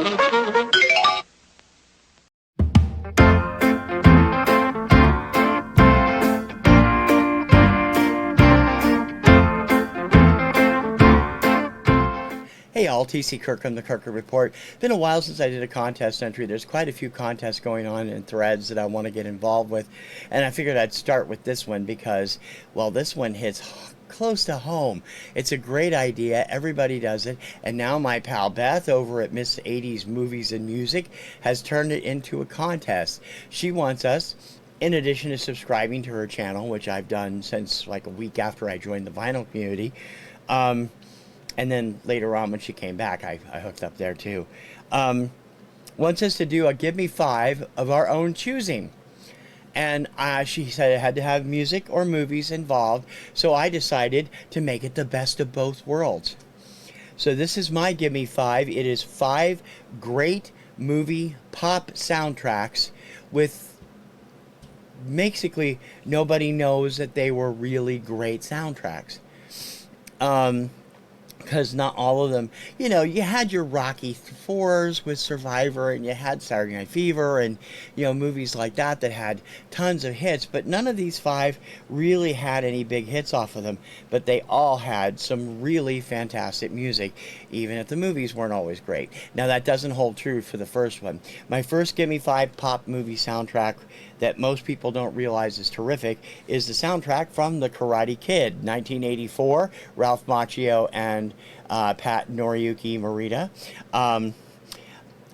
Hey all, TC Kirkham, the Kirkham Report. Been a while since I did a contest entry. There's quite a few contests going on in threads that I want to get involved with. And I figured I'd start with this one because, well, this one hits close to home. It's a great idea. Everybody does it. And now my pal Beth over at Miss 80s Movies and Music has turned it into a contest. She wants us, in addition to subscribing to her channel, which I've done since like a week after I joined the vinyl community, and then later on when she came back, I hooked up there too. Wants us to do a Give Me 5 of our own choosing. And she said it had to have music or movies involved, so I decided to make it the best of both worlds. So this is my Give Me 5. It is 5 great movie pop soundtracks with basically nobody knows that they were really great soundtracks. Because not all of them, you know, you had your Rocky Fours with Survivor, and you had Saturday Night Fever, and, you know, movies like that that had tons of hits, but none of these 5 really had any big hits off of them, but they all had some really fantastic music, even if the movies weren't always great. Now, that doesn't hold true for the first one. My first Give Me 5 pop movie soundtrack that most people don't realize is terrific is the soundtrack from The Karate Kid, 1984, Ralph Macchio and Pat Noriyuki Morita.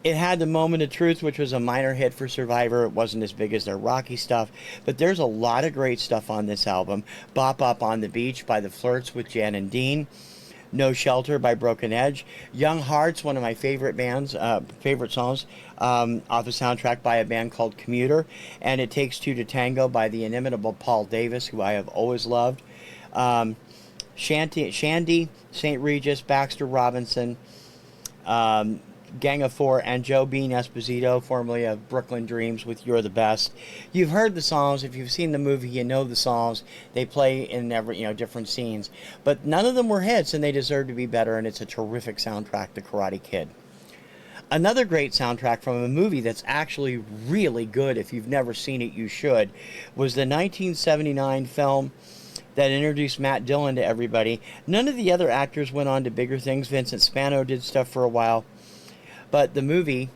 It had The Moment of Truth, which was a minor hit for Survivor. It wasn't as big as their Rocky stuff, but there's a lot of great stuff on this album. Bop Up on the Beach by the Flirts with Jan and Dean. No Shelter by Broken Edge. Young Hearts, one of my favorite bands, favorite songs, off the soundtrack by a band called Commuter. And It Takes Two to Tango by the inimitable Paul Davis, who I have always loved. Shandy, St. Regis, Baxter Robinson, Gang of Four, and Joe Bean Esposito, formerly of Brooklyn Dreams, with You're the Best. You've heard the songs. If you've seen the movie, you know the songs. They play in every, different scenes. But none of them were hits, and they deserve to be better, and it's a terrific soundtrack, The Karate Kid. Another great soundtrack from a movie that's actually really good. If you've never seen it, you should, was the 1979 film that introduced Matt Dillon to everybody. None of the other actors went on to bigger things. Vincent Spano did stuff for a while. But the movie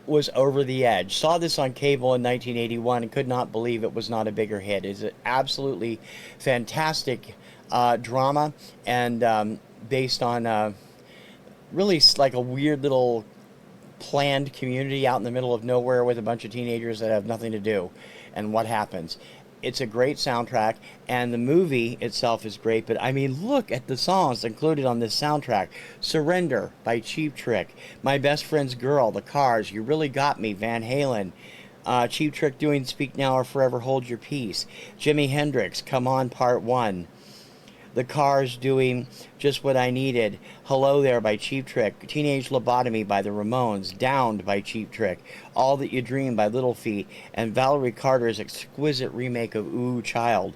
was Over the Edge. Saw this on cable in 1981 and could not believe it was not a bigger hit. It's an absolutely fantastic drama, and based on really like a weird little planned community out in the middle of nowhere with a bunch of teenagers that have nothing to do, and what happens. It's a great soundtrack, and the movie itself is great, but I mean, look at the songs included on this soundtrack. Surrender by Cheap Trick, My Best Friend's Girl, The Cars, You Really Got Me, Van Halen, Cheap Trick doing Speak Now or Forever Hold Your Peace, Jimi Hendrix, Come On Part 1, The Cars doing Just What I Needed, Hello There by Cheap Trick, Teenage Lobotomy by the Ramones, Downed by Cheap Trick, All That You Dream by Little Feat, and Valerie Carter's exquisite remake of Ooh Child.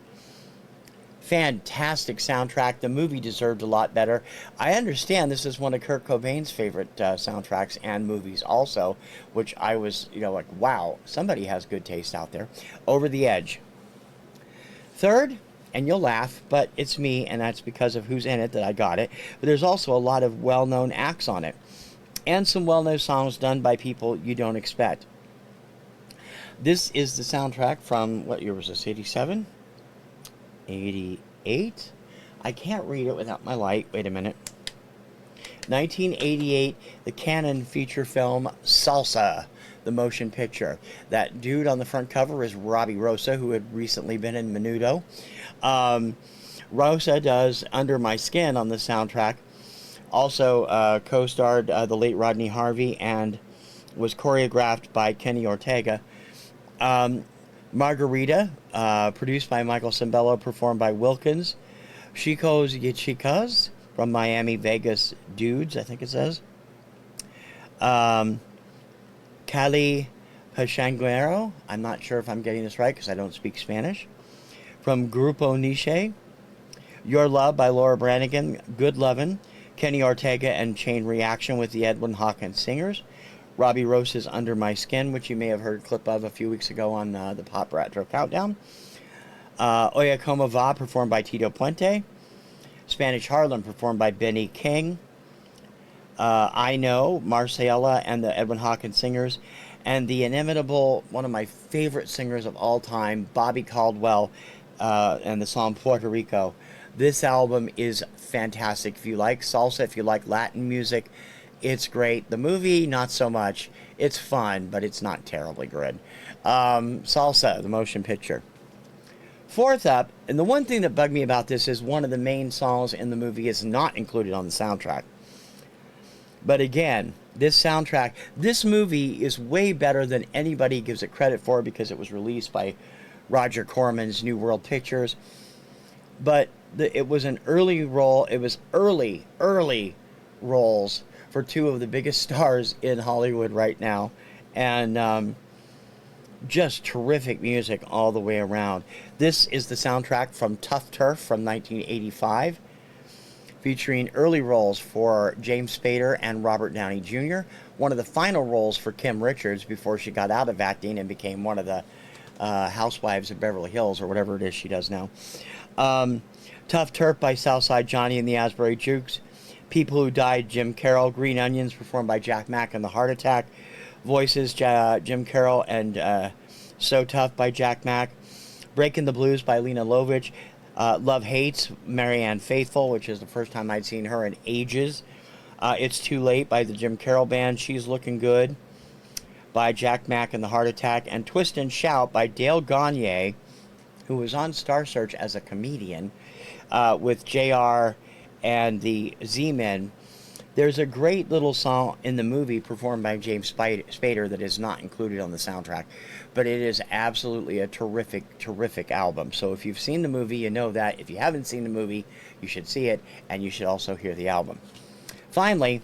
Fantastic soundtrack. The movie deserved a lot better. I understand this is one of Kurt Cobain's favorite soundtracks and movies also, which I was, like, wow, somebody has good taste out there. Over the Edge. Third, and you'll laugh, but it's me, and that's because of who's in it that I got it. But there's also a lot of well-known acts on it, and some well-known songs done by people you don't expect. This is the soundtrack from, what year was this, 87? 88? I can't read it without my light. Wait a minute. 1988, the Canon feature film Salsa, the motion picture. That dude on the front cover is Robbie Rosa, who had recently been in Menudo. Rosa does Under My Skin on the soundtrack. Also co-starred the late Rodney Harvey and was choreographed by Kenny Ortega. Margarita, produced by Michael Cimbello, performed by Wilkins. Chicos y Chicas from Miami Vegas Dudes, I think it says. Cali Pachanguero, I'm not sure if I'm getting this right because I don't speak Spanish. From Grupo Niche. Your Love by Laura Branigan. Good Lovin'. Kenny Ortega and Chain Reaction with the Edwin Hawkins Singers. Robbie Rose's Under My Skin, which you may have heard a clip of a few weeks ago on the Pop Retro Countdown. Oya Como Va, performed by Tito Puente. Spanish Harlem, performed by Benny King. I Know, Marcella and the Edwin Hawkins Singers. And the inimitable, one of my favorite singers of all time, Bobby Caldwell, and the song Puerto Rico. This album is fantastic. If you like salsa, if you like Latin music, it's great. The movie, not so much. It's fun, but it's not terribly good. Salsa, the motion picture. Fourth up, and the one thing that bugged me about this is one of the main songs in the movie is not included on the soundtrack. But again, this soundtrack, this movie is way better than anybody gives it credit for because it was released by Roger Corman's New World Pictures. But it was an early role. It was early roles for two of the biggest stars in Hollywood right now. And just terrific music all the way around. This is the soundtrack from Tough Turf from 1985, featuring early roles for James Spader and Robert Downey Jr., one of the final roles for Kim Richards before she got out of acting and became one of the Housewives of Beverly Hills, or whatever it is she does now. Tough Turf by Southside Johnny and the Asbury Jukes. People Who Died, Jim Carroll. Green Onions, performed by Jack Mack and the Heart Attack. Voices, Jim Carroll and So Tough by Jack Mack. Breaking the Blues by Lena Lovitch. Love Hates, Marianne Faithfull, which is the first time I'd seen her in ages. It's Too Late by the Jim Carroll Band. She's Looking Good by Jack Mack and the Heart Attack. And Twist and Shout by Dale Gagne, who was on Star Search as a comedian, with JR and the Z-Men. There's a great little song in the movie performed by James Spader that is not included on the soundtrack, but it is absolutely a terrific album. So if you've seen the movie, you know that. If you haven't seen the movie, you should see it, and you should also hear the album. Finally,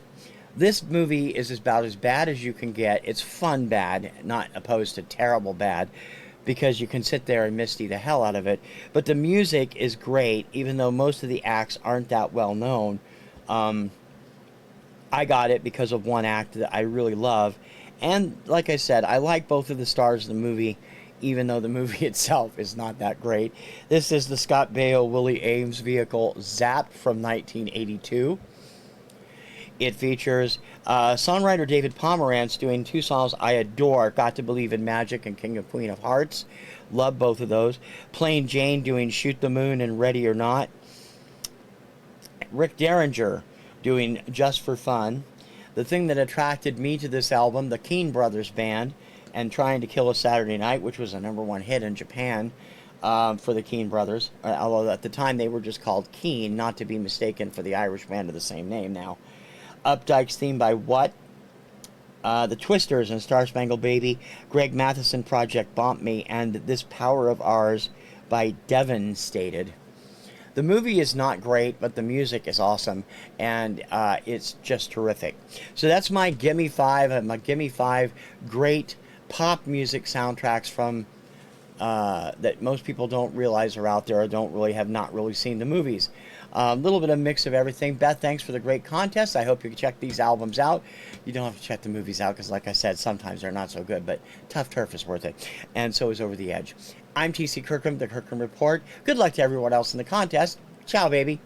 this movie is about as bad as you can get. It's fun bad, not opposed to terrible bad, because you can sit there and misty the hell out of it. But the music is great, even though most of the acts aren't that well known. I got it because of one act that I really love. And like I said, I like both of the stars of the movie, even though the movie itself is not that great. This is the Scott Baio, Willie Ames vehicle, Zapped, from 1982. It features songwriter David Pomerantz doing two songs I adore, Got to Believe in Magic and King of Queen of Hearts. Love both of those. Plain Jane doing Shoot the Moon and Ready or Not. Rick Derringer doing Just for Fun. The thing that attracted me to this album, the Keane Brothers Band, and Trying to Kill a Saturday Night, which was a #1 hit in Japan for the Keane Brothers, although at the time they were just called Keane, not to be mistaken for the Irish band of the same name now. Updike's theme by What? The Twisters and Star Spangled Baby. Greg Matheson Project Bump Me, and This Power of Ours by Devastated. The movie is not great, but the music is awesome, and it's just terrific. So that's my Gimme 5, my Gimme 5 great pop music soundtracks from that most people don't realize are out there or have not really seen the movies. A little bit of mix of everything. Beth, thanks for the great contest. I hope you can check these albums out. You don't have to check the movies out because, like I said, sometimes they're not so good, but Tough Turf is worth it. And so is Over the Edge. I'm TC Kirkham, the Kirkham Report. Good luck to everyone else in the contest. Ciao, baby.